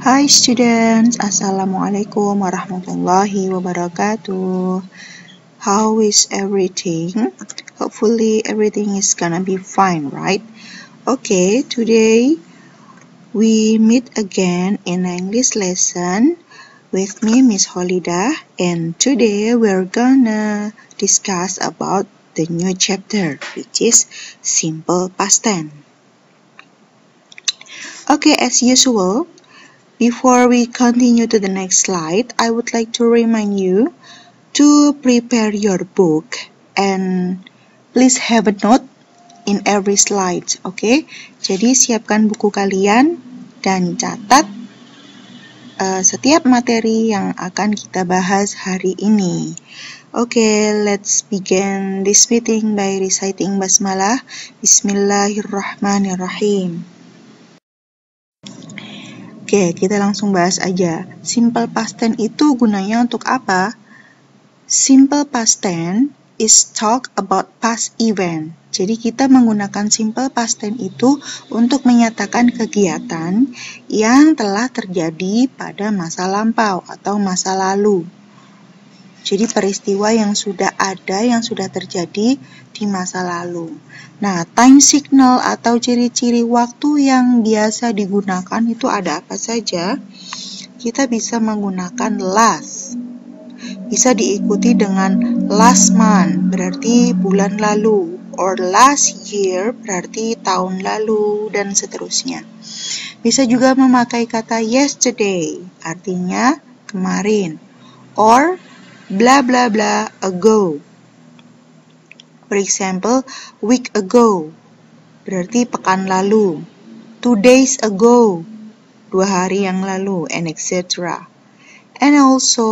Hi students, Assalamualaikum warahmatullahi wabarakatuh. How is everything? Hopefully everything is gonna be fine, right? Okay, today we meet again in English lesson with me, Miss Holidah, and today we're gonna discuss about the new chapter, which is simple past tense. Okay, as usual, before we continue to the next slide, I would like to remind you to prepare your book and please have a note in every slide, okay? Jadi siapkan buku kalian dan catat setiap materi yang akan kita bahas hari ini. Okay, let's begin this meeting by reciting basmalah. Bismillahirrahmanirrahim. Oke, kita langsung bahas aja. Simple past tense itu gunanya untuk apa? Simple past tense is talk about past event. Jadi kita menggunakan simple past tense itu untuk menyatakan kegiatan yang telah terjadi pada masa lampau atau masa lalu. Jadi peristiwa yang sudah ada, yang sudah terjadi di masa lalu. Nah, time signal atau ciri-ciri waktu yang biasa digunakan itu ada apa saja? Kita bisa menggunakan last. Bisa diikuti dengan last month, berarti bulan lalu. Or last year, berarti tahun lalu, dan seterusnya. Bisa juga memakai kata yesterday, artinya kemarin. Or blah blah blah ago. For example, week ago berarti pekan lalu. 2 days ago, 2 hari yang lalu, and etc. And also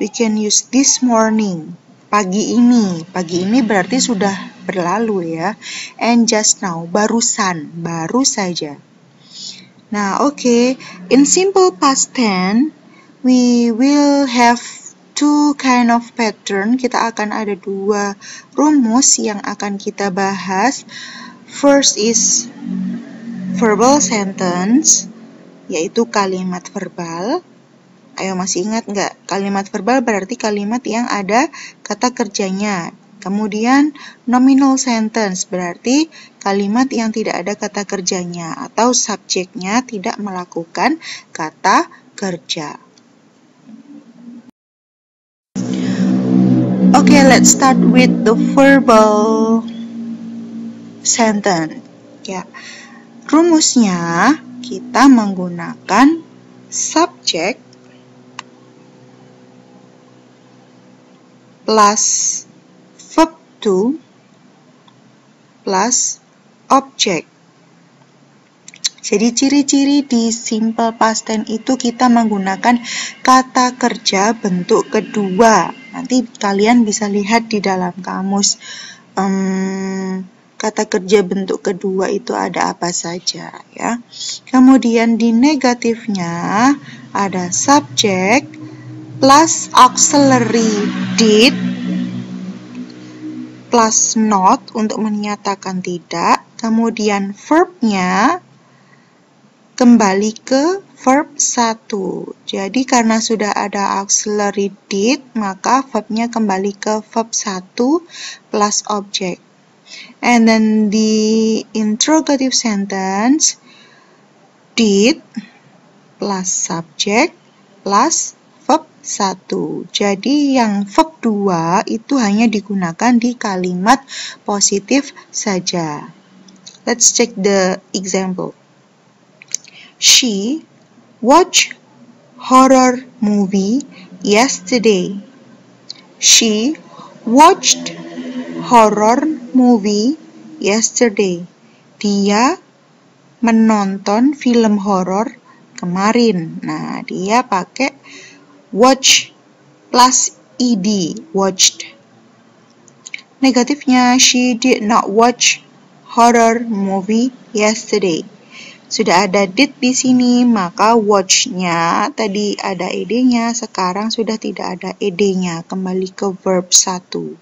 we can use this morning, pagi ini. Pagi ini berarti sudah berlalu ya. And just now, barusan, baru saja. Nah, okay, in simple past tense we will have two kind of pattern. Kita akan ada dua rumus yang akan kita bahas. First is verbal sentence, yaitu kalimat verbal. Ayo, masih ingat nggak? Kalimat verbal berarti kalimat yang ada kata kerjanya. Kemudian nominal sentence berarti kalimat yang tidak ada kata kerjanya atau subjeknya tidak melakukan kata kerja. Okay, let's start with the verbal sentence. Ya, rumusnya kita menggunakan subject plus verb to plus object. Jadi ciri-ciri di simple past tense itu kita menggunakan kata kerja bentuk kedua. Nanti kalian bisa lihat di dalam kamus kata kerja bentuk kedua itu ada apa saja ya. Kemudian di negatifnya ada subject plus auxiliary did plus not untuk menyatakan tidak. Kemudian verbnya kembali ke verb 1. Jadi karena sudah ada auxiliary did, maka verbnya kembali ke verb 1 plus object. And then the interrogative sentence, did plus subject plus verb 1. Jadi yang verb 2 itu hanya digunakan di kalimat positif saja. Let's check the example. She watched horror movie yesterday. She watched horror movie yesterday. Dia menonton film horor kemarin. Nah, dia pakai watch plus ed, watched. Negatifnya, she did not watch horror movie yesterday. Sudah ada did di sini, maka watch-nya tadi ada ed-nya, sekarang sudah tidak ada ed-nya, kembali ke verb 1.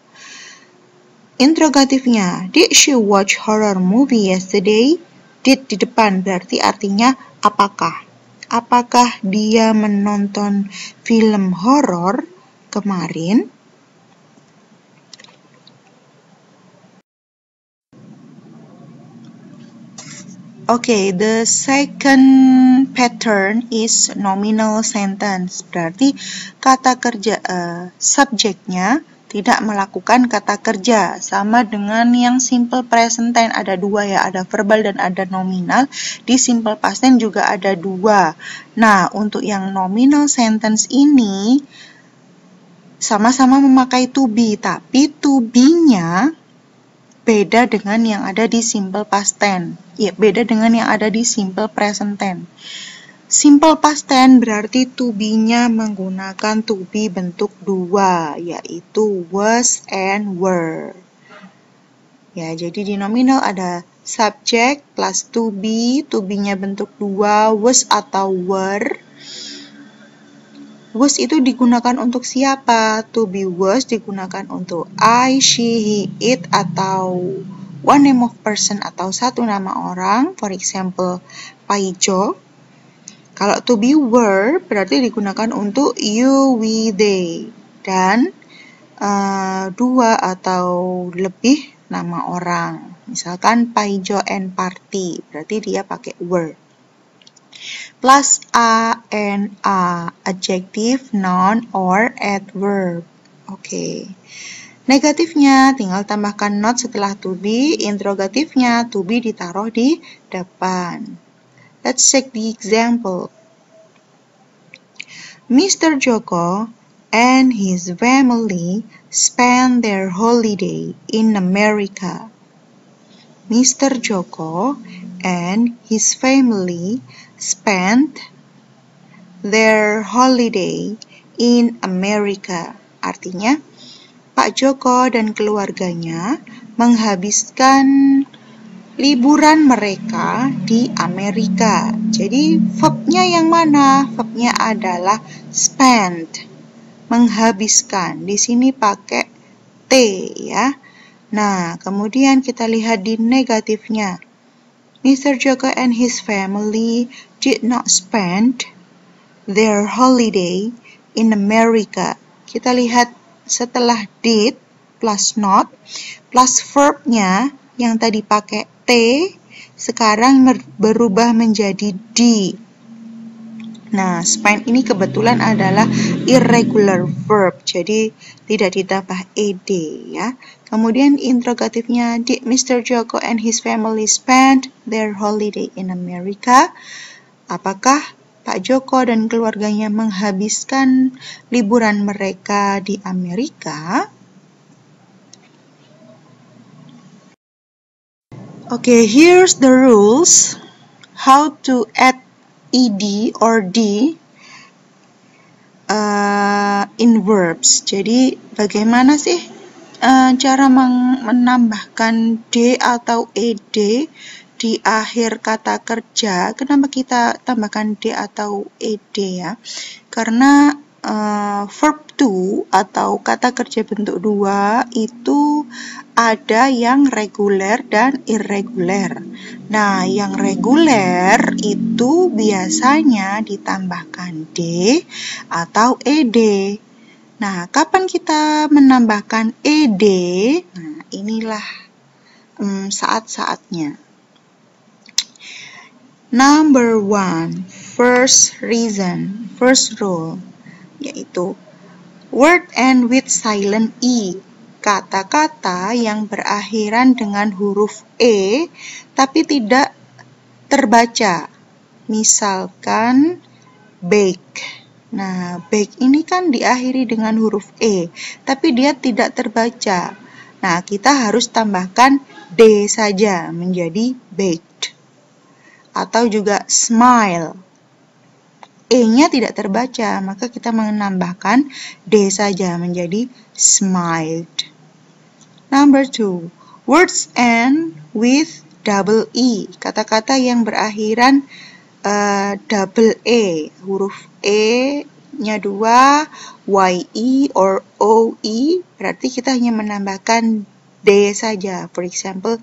Interrogatifnya, did she watch horror movie yesterday? Did di depan berarti artinya apakah. Apakah dia menonton film horor kemarin? Okay, the second pattern is nominal sentence. Berarti kata kerja subjeknya tidak melakukan kata kerja, sama dengan yang simple present tense. Ada dua ya, ada verbal dan ada nominal. Di simple past tense juga ada dua. Nah, untuk yang nominal sentence ini sama-sama memakai to be, tapi to be-nya beda dengan yang ada di simple past tense. Ya, beda dengan yang ada di simple present tense. Simple past tense berarti to be-nya menggunakan to be bentuk dua, yaitu was and were. Ya, jadi di nominal ada subject plus to be-nya bentuk dua, was atau were. Was itu digunakan untuk siapa? To be was digunakan untuk I, she, he, it, atau one name of person atau satu nama orang. For example, Paijo. Kalau to be were berarti digunakan untuk you, we, they. Dan dua atau lebih nama orang. Misalkan Paijo and Party, berarti dia pakai were. Plus a and a, adjective, noun, or adverb. Oke. Negatifnya tinggal tambahkan not setelah to be, interrogatifnya to be ditaruh di depan. Let's check the example. Mr. Joko and his family spent their holiday in America. Mr. Joko and his family spent their holiday in America. Artinya, Pak Joko dan keluarganya menghabiskan liburan mereka di Amerika. Jadi, verbnya yang mana? Verbnya adalah spend, menghabiskan. Di sini pakai T ya. Nah, kemudian kita lihat di negatifnya. Mr. Joko and his family did not spend their holiday in America. Kita lihat setelah did plus not plus verbnya yang tadi pakai T sekarang berubah menjadi D. Nah, spend ini kebetulan adalah irregular verb, jadi tidak ditambah ed ya. Kemudian interrogatifnya, did Mr. Joko and his family spend their holiday in America? Apakah Pak Joko dan keluarganya menghabiskan liburan mereka di Amerika? Okay, here's the rules how to add ed or d in verbs. Jadi bagaimana sih cara menambahkan d atau ed di akhir kata kerja? Kenapa kita tambahkan d atau ed ya? Karena verb to atau kata kerja bentuk dua itu ada yang reguler dan irreguler. Nah, yang reguler itu biasanya ditambahkan d atau ed. Nah, kapan kita menambahkan ed? Nah, inilah saat-saatnya. Number 1, first reason, first rule, yaitu word end with silent e. Kata-kata yang berakhiran dengan huruf e tapi tidak terbaca. Misalkan bake. Nah, bake ini kan diakhiri dengan huruf e tapi dia tidak terbaca. Nah, kita harus tambahkan d saja menjadi baked. Atau juga smile. E-nya tidak terbaca, maka kita menambahkan d saja menjadi smiled. Number 2, words end with double e. Kata-kata yang berakhiran double e. Huruf e-nya 2, ye or oe, berarti kita hanya menambahkan d saja. For example,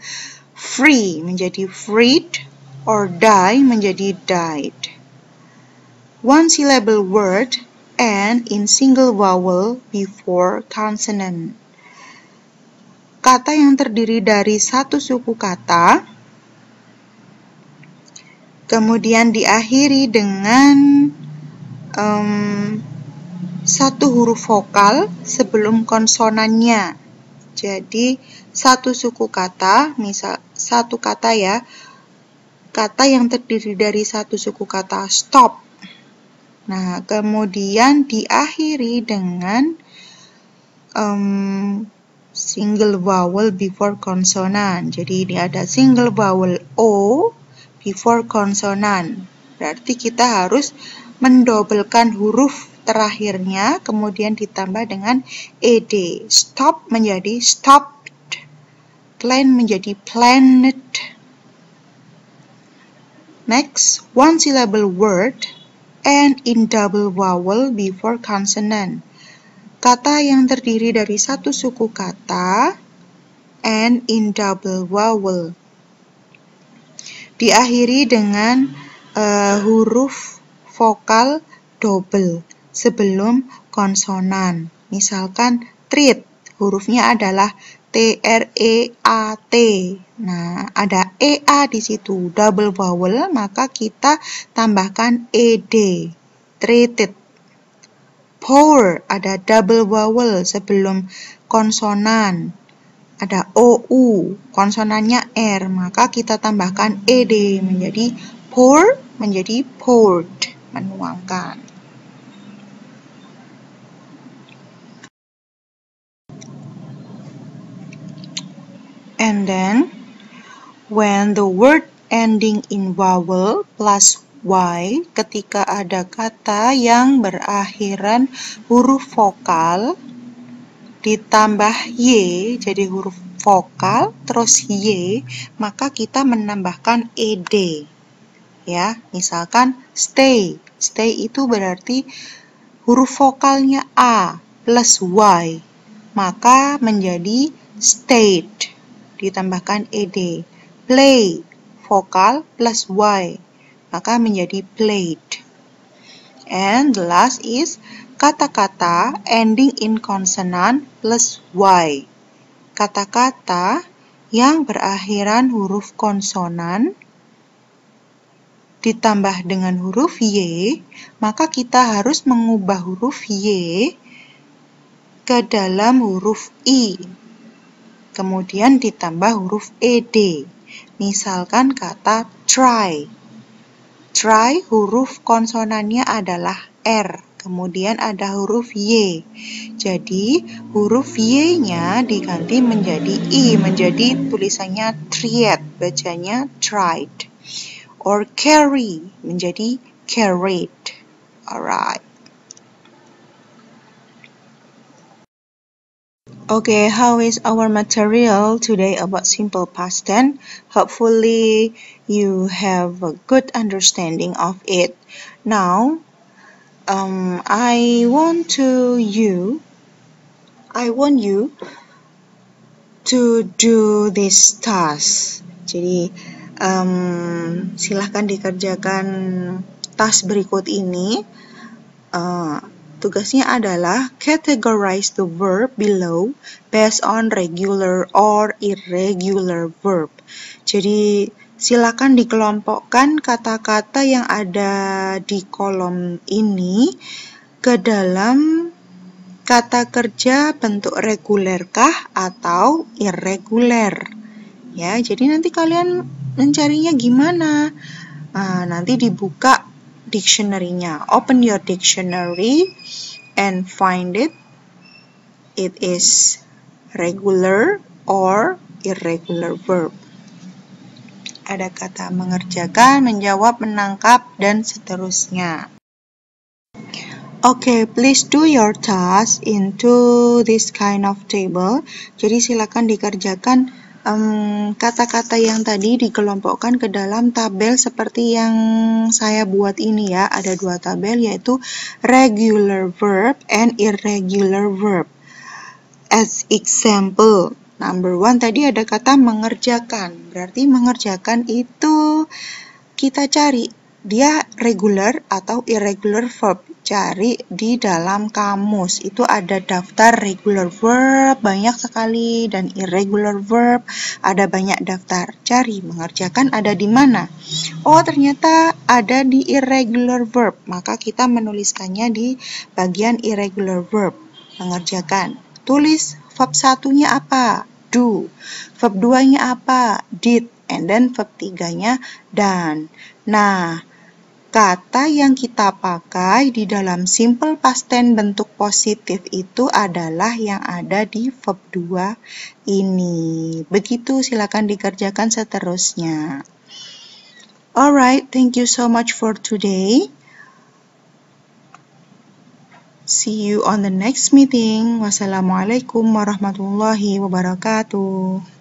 free menjadi freed, or die menjadi died. one syllable word and in single vowel before consonant. Kata yang terdiri dari satu suku kata, kemudian diakhiri dengan satu huruf vokal sebelum konsonannya. Jadi satu suku kata, misal satu kata ya, kata yang terdiri dari satu suku kata stop. Nah, kemudian diakhiri dengan single vowel before consonant. Jadi ini ada single vowel O before consonant. Berarti kita harus mendobelkan huruf terakhirnya, kemudian ditambah dengan ed. Stop menjadi stopped, plan menjadi planet. Next, one syllable word and in double vowel before consonant. Kata yang terdiri dari satu suku kata and in double vowel. Diakhiri dengan huruf vokal double sebelum konsonan. Misalkan treat, hurufnya adalah T-R-E-A-T. Nah, ada E-A di situ, double vowel, maka kita tambahkan E-D, treated. Pour, ada double vowel sebelum konsonan. Ada O-U, konsonannya R, maka kita tambahkan E-D menjadi pour, menjadi poured, menuangkan. And then, when the word ending in vowel plus Y, ketika ada kata yang berakhiran huruf vokal, ditambah Y, jadi huruf vokal, terus Y, maka kita menambahkan ED. Ya, misalkan stay. Stay itu berarti huruf vokalnya A plus Y, maka menjadi stayed. Ditambahkan ed. Play, vokal plus Y, maka menjadi played. And the last is kata-kata ending in consonant plus Y. Kata-kata yang berakhiran huruf konsonan ditambah dengan huruf Y, maka kita harus mengubah huruf Y ke dalam huruf I. Kemudian ditambah huruf ed. Misalkan kata try. Try, huruf konsonannya adalah R. Kemudian ada huruf Y. Jadi huruf Y-nya diganti menjadi I, menjadi tulisannya tried, bacanya tried. Or carry, menjadi carried. Alright. Okay, how is our material today about simple past tense? Hopefully you have a good understanding of it. Now, I want you to do this task. Jadi, silahkan dikerjakan task berikut ini. Tugasnya adalah categorize the verb below based on regular or irregular verb. Jadi silakan dikelompokkan kata-kata yang ada di kolom ini ke dalam kata kerja bentuk regulerkah atau irregular. Ya, jadi nanti kalian mencarinya gimana? Nanti dibuka dictionary-nya. Open your dictionary and find it. It is regular or irregular verb. Ada kata mengerjakan, menjawab, menangkap, dan seterusnya. Okay, please do your task into this kind of table. Jadi silakan dikerjakan kata-kata yang tadi dikelompokkan ke dalam tabel seperti yang saya buat ini ya. Ada dua tabel, yaitu regular verb and irregular verb. As example, number 1 tadi ada kata mengerjakan. Berarti mengerjakan itu kita cari dia regular atau irregular verb. Cari di dalam kamus. Itu ada daftar regular verb banyak sekali dan irregular verb ada banyak daftar. Cari mengerjakan ada di mana? Oh, ternyata ada di irregular verb. Maka kita menuliskannya di bagian irregular verb. Mengerjakan. Tulis verb satunya apa? Do. Verb 2-nya apa? Did. And then verb 3-nya done. Nah, kata yang kita pakai di dalam simple past tense bentuk positif itu adalah yang ada di verb 2 ini. Begitu, silakan dikerjakan seterusnya. Alright, thank you so much for today. See you on the next meeting. Wassalamualaikum warahmatullahi wabarakatuh.